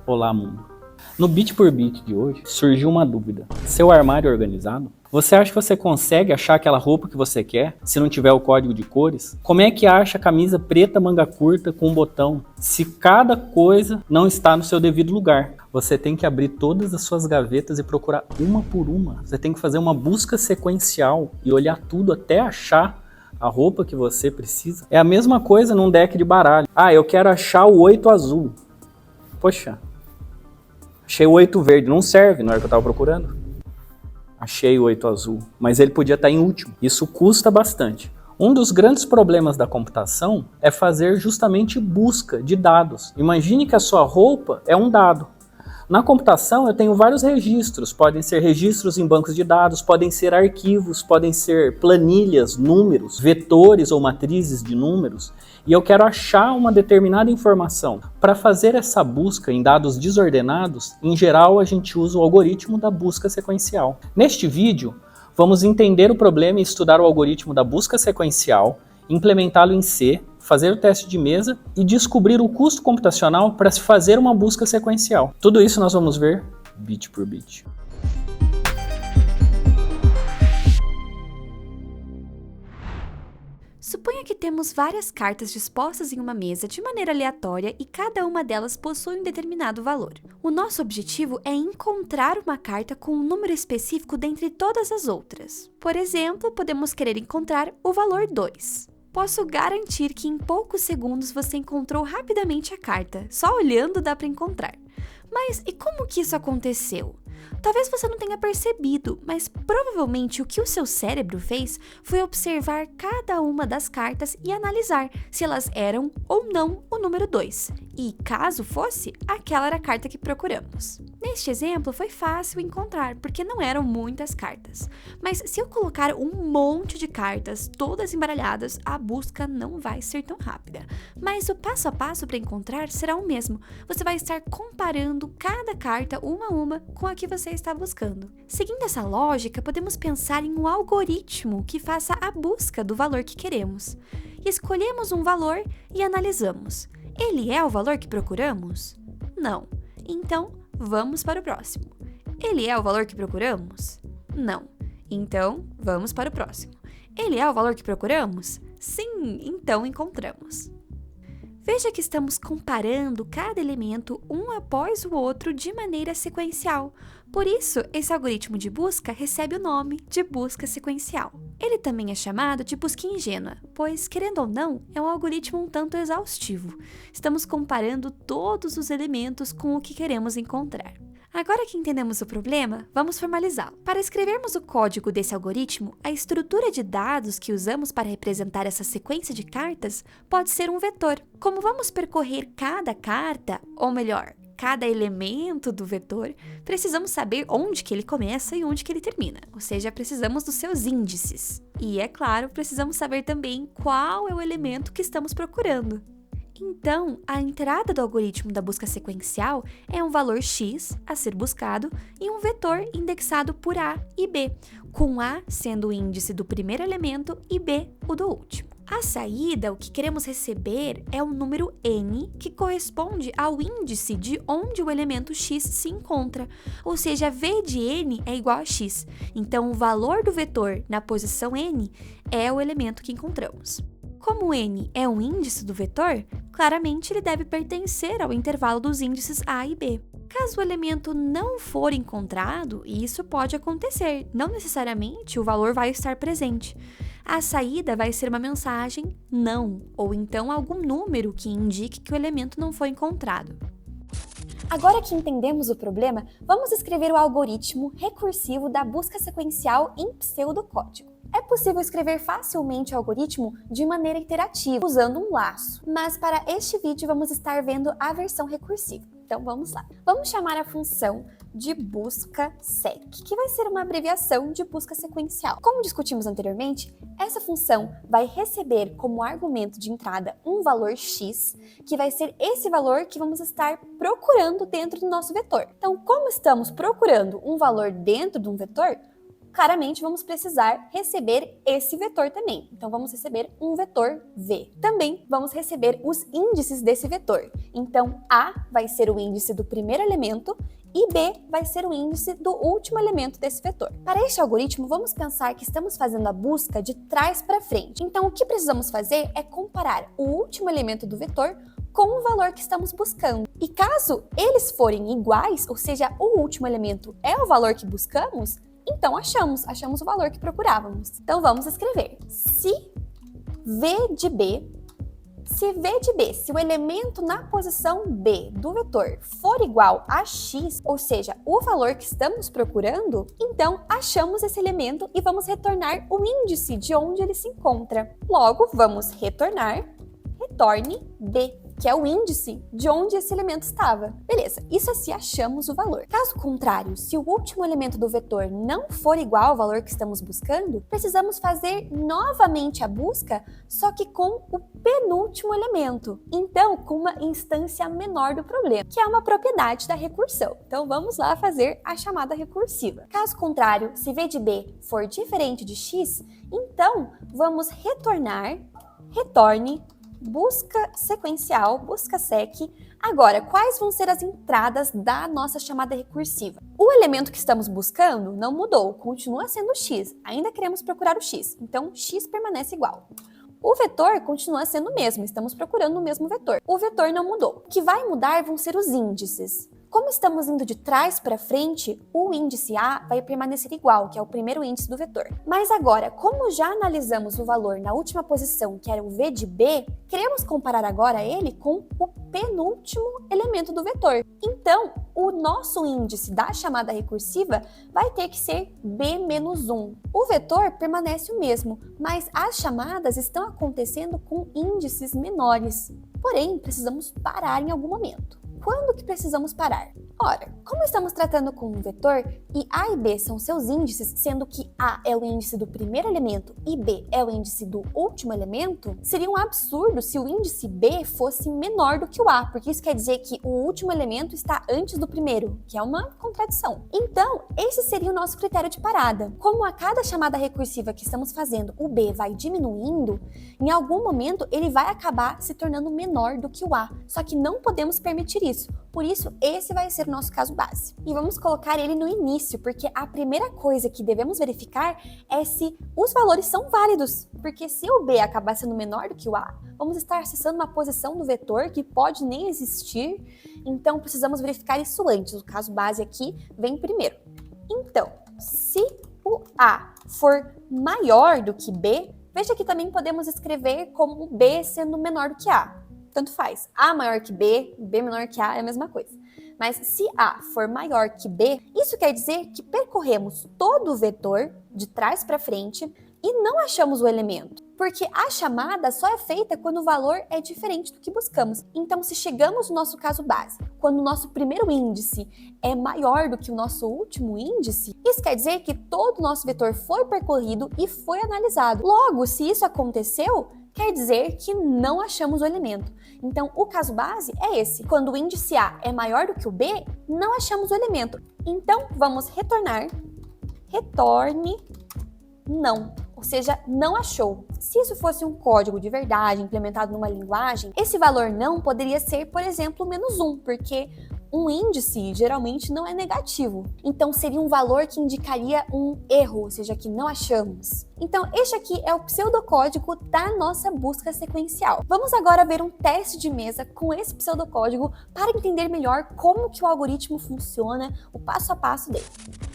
Olá, mundo! No Bit por Bit de hoje, surgiu uma dúvida. Seu armário é organizado? Você acha que você consegue achar aquela roupa que você quer, se não tiver o código de cores? Como é que acha a camisa preta manga curta com um botão, se cada coisa não está no seu devido lugar? Você tem que abrir todas as suas gavetas e procurar uma por uma. Você tem que fazer uma busca sequencial e olhar tudo até achar a roupa que você precisa. É a mesma coisa num deck de baralho. Eu quero achar o 8 azul. Poxa, achei o 8 verde, não serve, não era o que eu estava procurando. Achei o 8 azul, mas ele podia estar em último. Isso custa bastante. Um dos grandes problemas da computação é fazer justamente busca de dados. Imagine que a sua roupa é um dado. Na computação eu tenho vários registros, podem ser registros em bancos de dados, podem ser arquivos, podem ser planilhas, números, vetores ou matrizes de números, e eu quero achar uma determinada informação. Para fazer essa busca em dados desordenados, em geral a gente usa o algoritmo da busca sequencial. Neste vídeo, vamos entender o problema e estudar o algoritmo da busca sequencial, implementá-lo em C, fazer o teste de mesa e descobrir o custo computacional para se fazer uma busca sequencial. Tudo isso nós vamos ver bit por bit. Suponha que temos várias cartas dispostas em uma mesa de maneira aleatória e cada uma delas possui um determinado valor. O nosso objetivo é encontrar uma carta com um número específico dentre todas as outras. Por exemplo, podemos querer encontrar o valor 2. Posso garantir que em poucos segundos você encontrou rapidamente a carta. Só olhando dá para encontrar. Mas e como que isso aconteceu? Talvez você não tenha percebido, mas provavelmente o que o seu cérebro fez foi observar cada uma das cartas e analisar se elas eram ou não o número 2. E caso fosse, aquela era a carta que procuramos. Neste exemplo foi fácil encontrar, porque não eram muitas cartas. Mas se eu colocar um monte de cartas, todas embaralhadas, a busca não vai ser tão rápida. Mas o passo a passo para encontrar será o mesmo. Você vai estar comparando cada carta uma a uma com a que você está buscando. Seguindo essa lógica, podemos pensar em um algoritmo que faça a busca do valor que queremos. Escolhemos um valor e analisamos. Ele é o valor que procuramos? Não. Então, vamos para o próximo. Ele é o valor que procuramos? Não. Então, vamos para o próximo. Ele é o valor que procuramos? Sim, então encontramos. Veja que estamos comparando cada elemento um após o outro de maneira sequencial. Por isso, esse algoritmo de busca recebe o nome de busca sequencial. Ele também é chamado de busca ingênua, pois, querendo ou não, é um algoritmo um tanto exaustivo. Estamos comparando todos os elementos com o que queremos encontrar. Agora que entendemos o problema, vamos formalizá-lo. Para escrevermos o código desse algoritmo, a estrutura de dados que usamos para representar essa sequência de cartas pode ser um vetor. Como vamos percorrer cada carta, ou melhor, cada elemento do vetor, precisamos saber onde que ele começa e onde que ele termina, ou seja, precisamos dos seus índices. E, é claro, precisamos saber também qual é o elemento que estamos procurando. Então, a entrada do algoritmo da busca sequencial é um valor x a ser buscado e um vetor indexado por A e B, com A sendo o índice do primeiro elemento e B o do último. A saída, o que queremos receber, é o número n, que corresponde ao índice de onde o elemento x se encontra, ou seja, v de n é igual a x, então o valor do vetor na posição n é o elemento que encontramos. Como n é um índice do vetor, claramente ele deve pertencer ao intervalo dos índices A e B. Caso o elemento não for encontrado, e isso pode acontecer, não necessariamente o valor vai estar presente. A saída vai ser uma mensagem não, ou então algum número que indique que o elemento não foi encontrado. Agora que entendemos o problema, vamos escrever o algoritmo recursivo da busca sequencial em pseudocódigo. É possível escrever facilmente o algoritmo de maneira interativa, usando um laço. Mas para este vídeo vamos estar vendo a versão recursiva. Então vamos lá. Vamos chamar a função de busca sec, que vai ser uma abreviação de busca sequencial. Como discutimos anteriormente, essa função vai receber como argumento de entrada um valor x, que vai ser esse valor que vamos estar procurando dentro do nosso vetor. Então, como estamos procurando um valor dentro de um vetor, claramente vamos precisar receber esse vetor também. Então, vamos receber um vetor V. Também vamos receber os índices desse vetor. Então, A vai ser o índice do primeiro elemento e B vai ser o índice do último elemento desse vetor. Para este algoritmo, vamos pensar que estamos fazendo a busca de trás para frente. Então, o que precisamos fazer é comparar o último elemento do vetor com o valor que estamos buscando. E caso eles forem iguais, ou seja, o último elemento é o valor que buscamos, então achamos o valor que procurávamos. Então vamos escrever. Se V de B, se o elemento na posição B do vetor for igual a x, ou seja, o valor que estamos procurando, então achamos esse elemento e vamos retornar o índice de onde ele se encontra. Logo, vamos retorne B, que é o índice de onde esse elemento estava. Beleza, isso é se achamos o valor. Caso contrário, se o último elemento do vetor não for igual ao valor que estamos buscando, precisamos fazer novamente a busca, só que com o penúltimo elemento. Então, com uma instância menor do problema, que é uma propriedade da recursão. Então, vamos lá fazer a chamada recursiva. Caso contrário, se V de B for diferente de x, então vamos retorne busca sequencial, busca sec. Agora, quais vão ser as entradas da nossa chamada recursiva? O elemento que estamos buscando não mudou, continua sendo x. Ainda queremos procurar o x, então x permanece igual. O vetor continua sendo o mesmo, estamos procurando o mesmo vetor. O vetor não mudou. O que vai mudar vão ser os índices. Como estamos indo de trás para frente, o índice A vai permanecer igual, que é o primeiro índice do vetor. Mas agora, como já analisamos o valor na última posição, que era o V de B, queremos comparar agora ele com o penúltimo elemento do vetor. Então, o nosso índice da chamada recursiva vai ter que ser B menos 1. O vetor permanece o mesmo, mas as chamadas estão acontecendo com índices menores. Porém, precisamos parar em algum momento. Quando que precisamos parar? Ora, como estamos tratando com um vetor e A e B são seus índices, sendo que A é o índice do primeiro elemento e B é o índice do último elemento, seria um absurdo se o índice B fosse menor do que o A, porque isso quer dizer que o último elemento está antes do primeiro, que é uma contradição. Então, esse seria o nosso critério de parada. Como a cada chamada recursiva que estamos fazendo, o B vai diminuindo, em algum momento ele vai acabar se tornando menor do que o A, só que não podemos permitir isso. Por isso, esse vai ser o nosso caso base. E vamos colocar ele no início, porque a primeira coisa que devemos verificar é se os valores são válidos. Porque se o B acabar sendo menor do que o A, vamos estar acessando uma posição do vetor que pode nem existir. Então, precisamos verificar isso antes. O caso base aqui vem primeiro. Então, se o A for maior do que B, veja que também podemos escrever como B sendo menor do que A. Tanto faz. A maior que B, B menor que A é a mesma coisa. Mas se A for maior que B, isso quer dizer que percorremos todo o vetor de trás para frente e não achamos o elemento. Porque a chamada só é feita quando o valor é diferente do que buscamos. Então, se chegamos no nosso caso base, quando o nosso primeiro índice é maior do que o nosso último índice, isso quer dizer que todo o nosso vetor foi percorrido e foi analisado. Logo, se isso aconteceu, quer dizer que não achamos o elemento. Então, o caso base é esse. Quando o índice A é maior do que o B, não achamos o elemento. Então, vamos retorne não, ou seja, não achou. Se isso fosse um código de verdade implementado numa linguagem, esse valor não poderia ser, por exemplo, -1, porque um índice geralmente não é negativo. Então, seria um valor que indicaria um erro, ou seja, que não achamos. Então, este aqui é o pseudocódigo da nossa busca sequencial. Vamos agora ver um teste de mesa com esse pseudocódigo para entender melhor como que o algoritmo funciona, o passo a passo dele.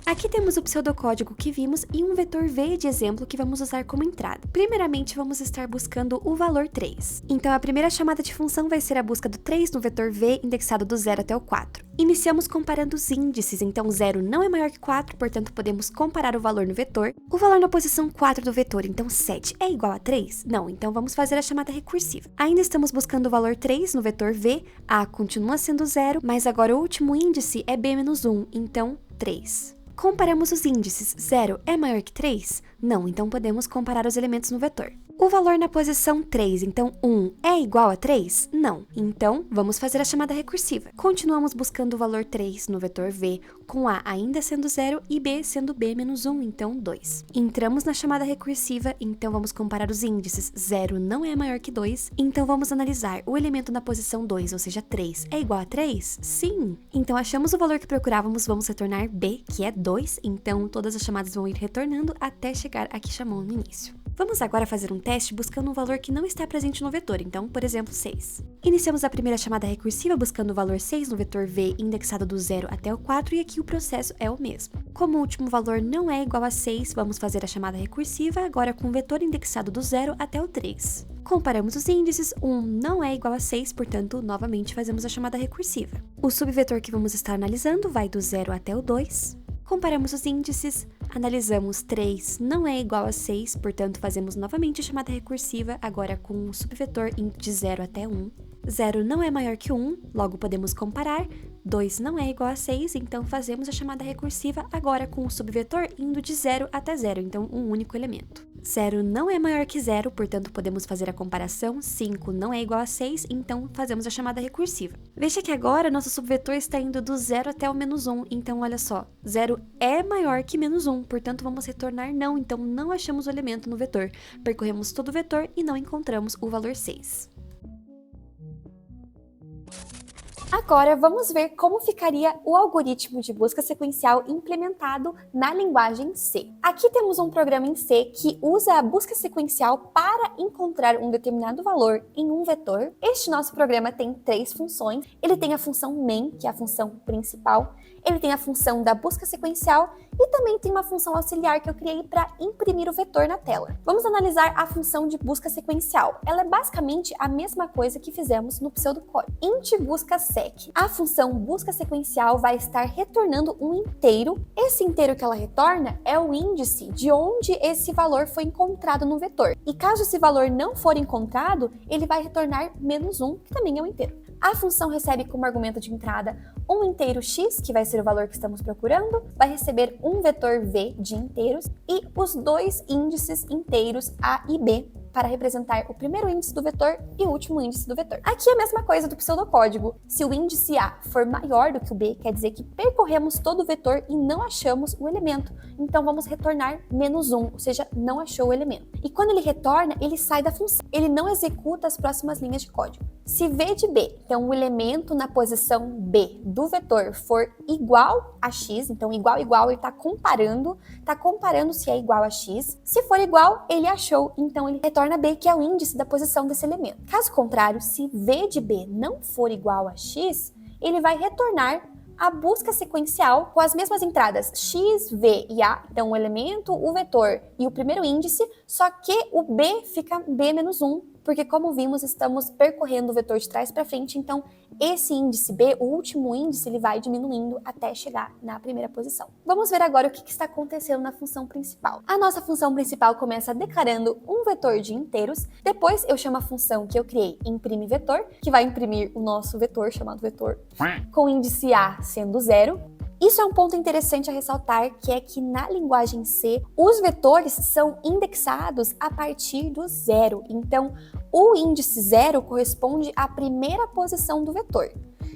Aqui temos o pseudocódigo que vimos e um vetor V de exemplo que vamos usar como entrada. Primeiramente, vamos estar buscando o valor 3. Então, a primeira chamada de função vai ser a busca do 3 no vetor V indexado do 0 até o 4. Iniciamos comparando os índices, então 0 não é maior que 4, portanto podemos comparar o valor no vetor. O valor na posição 4 do vetor, então 7, é igual a 3? Não, então vamos fazer a chamada recursiva. Ainda estamos buscando o valor 3 no vetor V, A continua sendo 0, mas agora o último índice é B menos 1, então 3. Comparamos os índices, 0 é maior que 3? Não, então podemos comparar os elementos no vetor. O valor na posição 3, então 1, é igual a 3? Não. Então, vamos fazer a chamada recursiva. Continuamos buscando o valor 3 no vetor V, com A ainda sendo 0 e B sendo B menos 1, então 2. Entramos na chamada recursiva, então vamos comparar os índices. 0 não é maior que 2, então vamos analisar o elemento na posição 2, ou seja, 3, é igual a 3? Sim! Então achamos o valor que procurávamos, vamos retornar B, que é 2, então todas as chamadas vão ir retornando até chegar a que chamou no início. Vamos agora fazer um teste buscando um valor que não está presente no vetor, então, por exemplo, 6. Iniciamos a primeira chamada recursiva buscando o valor 6 no vetor V indexado do 0 até o 4 e aqui o processo é o mesmo. Como o último valor não é igual a 6, vamos fazer a chamada recursiva agora com o vetor indexado do 0 até o 3. Comparamos os índices, 1 não é igual a 6, portanto, novamente fazemos a chamada recursiva. O subvetor que vamos estar analisando vai do 0 até o 2. Comparamos os índices, analisamos 3 não é igual a 6, portanto fazemos novamente a chamada recursiva, agora com o subvetor indo de 0 até 1. 0 não é maior que 1, logo podemos comparar. 2 não é igual a 6, então fazemos a chamada recursiva, agora com o subvetor indo de 0 até 0, então um único elemento. 0 não é maior que 0, portanto podemos fazer a comparação. 5 não é igual a 6, então fazemos a chamada recursiva. Veja que agora nosso subvetor está indo do 0 até o menos 1, então olha só, 0 é maior que menos 1, portanto vamos retornar não, então não achamos o elemento no vetor. Percorremos todo o vetor e não encontramos o valor 6. Agora, vamos ver como ficaria o algoritmo de busca sequencial implementado na linguagem C. Aqui temos um programa em C que usa a busca sequencial para encontrar um determinado valor em um vetor. Este nosso programa tem 3 funções. Ele tem a função main, que é a função principal. Ele tem a função da busca sequencial e também tem uma função auxiliar que eu criei para imprimir o vetor na tela. Vamos analisar a função de busca sequencial. Ela é basicamente a mesma coisa que fizemos no pseudocódigo. Int busca sec. A função busca sequencial vai estar retornando um inteiro. Esse inteiro que ela retorna é o índice de onde esse valor foi encontrado no vetor. E caso esse valor não for encontrado, ele vai retornar menos 1, que também é um inteiro. A função recebe como argumento de entrada um inteiro x, que vai ser o valor que estamos procurando, vai receber um vetor v de inteiros e os 2 índices inteiros a e b, para representar o primeiro índice do vetor e o último índice do vetor. Aqui é a mesma coisa do pseudocódigo. Se o índice A for maior do que o B, quer dizer que percorremos todo o vetor e não achamos o elemento. Então vamos retornar menos 1, ou seja, não achou o elemento. E quando ele retorna, ele sai da função. Ele não executa as próximas linhas de código. Se V de B, então o elemento na posição B do vetor for igual a x, então igual, ele está comparando se é igual a x. Se for igual, ele achou, então ele retorna B, que é o índice da posição desse elemento. Caso contrário, se V de B não for igual a x, ele vai retornar a busca sequencial com as mesmas entradas x, v e a, então o elemento, o vetor e o primeiro índice, só que o b fica b menos 1, porque como vimos, estamos percorrendo o vetor de trás para frente, então esse índice b, o último índice, ele vai diminuindo até chegar na primeira posição. Vamos ver agora o que está acontecendo na função principal. A nossa função principal começa declarando um vetor de inteiros, depois eu chamo a função que eu criei imprime vetor, que vai imprimir o nosso vetor, chamado vetor, com o índice a sendo 0. Isso é um ponto interessante a ressaltar, que é que na linguagem C, os vetores são indexados a partir do 0. Então, o índice 0 corresponde à primeira posição do vetor.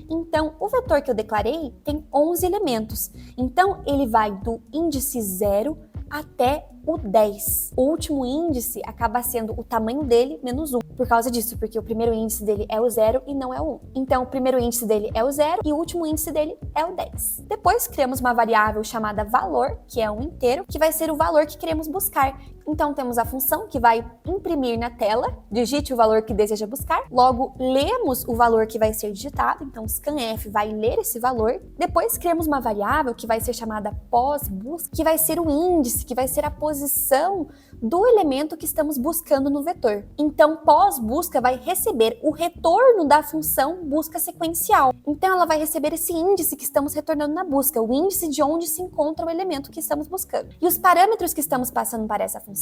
Então, o vetor que eu declarei tem 11 elementos. Então, ele vai do índice 0 até o 10. O último índice acaba sendo o tamanho dele menos 1. Por causa disso, porque o primeiro índice dele é o 0 e não é o 1. Então, o primeiro índice dele é o 0 e o último índice dele é o 10. Depois, criamos uma variável chamada valor, que é um inteiro, que vai ser o valor que queremos buscar. Então, temos a função que vai imprimir na tela, digite o valor que deseja buscar. Logo, lemos o valor que vai ser digitado, então scanf vai ler esse valor. Depois, criamos uma variável que vai ser chamada pós-busca, que vai ser o índice, que vai ser a posição do elemento que estamos buscando no vetor. Então, pós-busca vai receber o retorno da função busca sequencial. Então, ela vai receber esse índice que estamos retornando na busca, o índice de onde se encontra o elemento que estamos buscando. E os parâmetros que estamos passando para essa função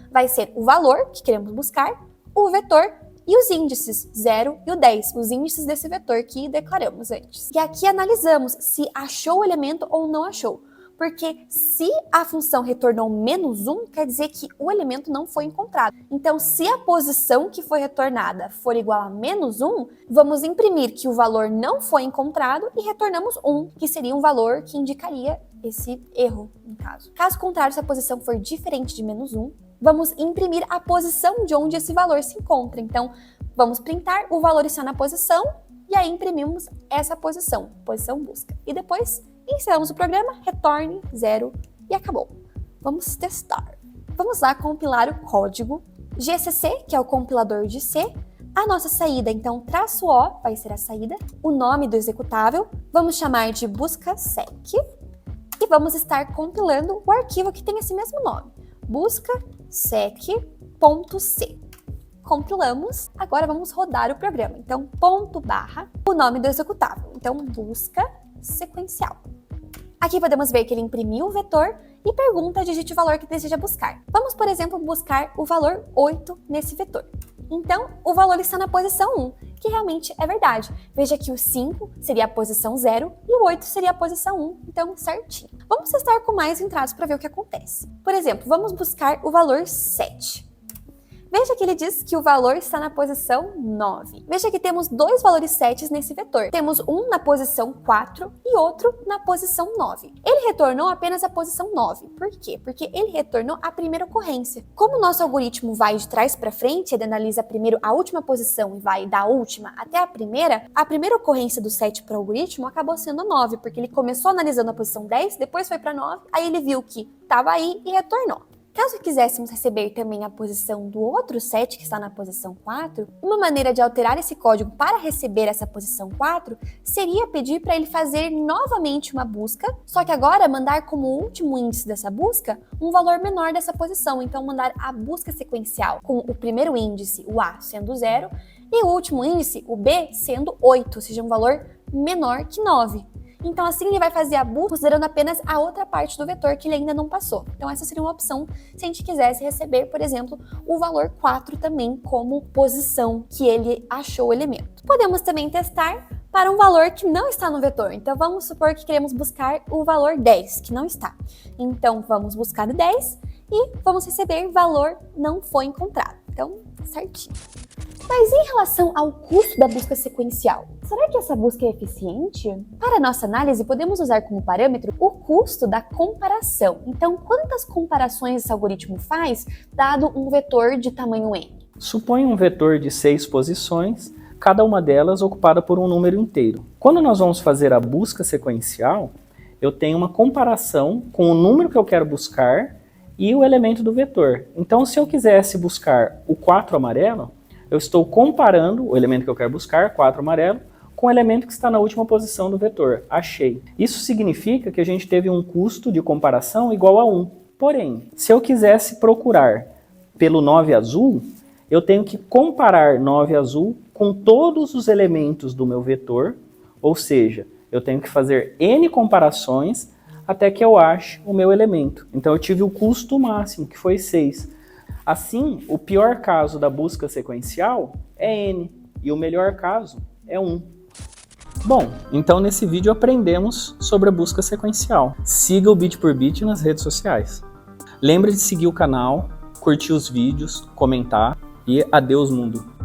vai ser o valor que queremos buscar, o vetor e os índices 0 e o 10, os índices desse vetor que declaramos antes. E aqui analisamos se achou o elemento ou não achou. porque se a função retornou menos 1, quer dizer que o elemento não foi encontrado. Então, se a posição que foi retornada for igual a menos 1, vamos imprimir que o valor não foi encontrado e retornamos 1, que seria um valor que indicaria esse erro, no caso. Caso contrário, se a posição for diferente de menos 1, vamos imprimir a posição de onde esse valor se encontra. Então, vamos printar, o valor está na posição, e aí imprimimos essa posição busca. E depois, encerramos o programa, retorne 0 e acabou. Vamos testar. Vamos lá compilar o código GCC, que é o compilador de C, a nossa saída, então, -O vai ser a saída, o nome do executável, vamos chamar de busca-sec, e vamos estar compilando o arquivo que tem esse mesmo nome, busca-sec.c. Compilamos, agora vamos rodar o programa. Então, /, o nome do executável. Então, busca sequencial. Aqui podemos ver que ele imprimiu o vetor e pergunta, digite o valor que deseja buscar. Vamos, por exemplo, buscar o valor 8 nesse vetor. Então, o valor está na posição 1, que realmente é verdade. Veja que o 5 seria a posição 0 e o 8 seria a posição 1, então certinho. Vamos testar com mais entradas para ver o que acontece. Por exemplo, vamos buscar o valor 7. Veja que ele diz que o valor está na posição 9. Veja que temos dois valores 7 nesse vetor. Temos um na posição 4 e outro na posição 9. Ele retornou apenas a posição 9. Por quê? Porque ele retornou a primeira ocorrência. Como o nosso algoritmo vai de trás para frente, ele analisa primeiro a última posição e vai da última até a primeira ocorrência do 7 para o algoritmo acabou sendo 9, porque ele começou analisando a posição 10, depois foi para 9, aí ele viu que estava aí e retornou. Caso quiséssemos receber também a posição do outro 7, que está na posição 4, uma maneira de alterar esse código para receber essa posição 4 seria pedir para ele fazer novamente uma busca, só que agora mandar como último índice dessa busca um valor menor dessa posição. Então, mandar a busca sequencial com o primeiro índice, o A, sendo 0, e o último índice, o B, sendo 8, ou seja, um valor menor que 9. Então, assim, ele vai fazer a busca considerando apenas a outra parte do vetor que ele ainda não passou. Então, essa seria uma opção se a gente quisesse receber, por exemplo, o valor 4 também como posição que ele achou o elemento. Podemos também testar para um valor que não está no vetor. Então, vamos supor que queremos buscar o valor 10, que não está. Então, vamos buscar o 10 e vamos receber valor não foi encontrado. Então, certinho. Mas em relação ao custo da busca sequencial, será que essa busca é eficiente? Para nossa análise, podemos usar como parâmetro o custo da comparação. Então, quantas comparações esse algoritmo faz, dado um vetor de tamanho n? Suponha um vetor de 6 posições, cada uma delas ocupada por um número inteiro. Quando nós vamos fazer a busca sequencial, eu tenho uma comparação com o número que eu quero buscar e o elemento do vetor. Então, se eu quisesse buscar o 4 amarelo, eu estou comparando o elemento que eu quero buscar, 4 amarelo, com o elemento que está na última posição do vetor, achei. Isso significa que a gente teve um custo de comparação igual a 1. Porém, se eu quisesse procurar pelo 9 azul, eu tenho que comparar 9 azul com todos os elementos do meu vetor, ou seja, eu tenho que fazer N comparações até que eu ache o meu elemento. Então eu tive o custo máximo, que foi 6. Assim, o pior caso da busca sequencial é N e o melhor caso é 1. Bom, então nesse vídeo aprendemos sobre a busca sequencial. Siga o Bit por Bit nas redes sociais. Lembre de seguir o canal, curtir os vídeos, comentar e adeus mundo!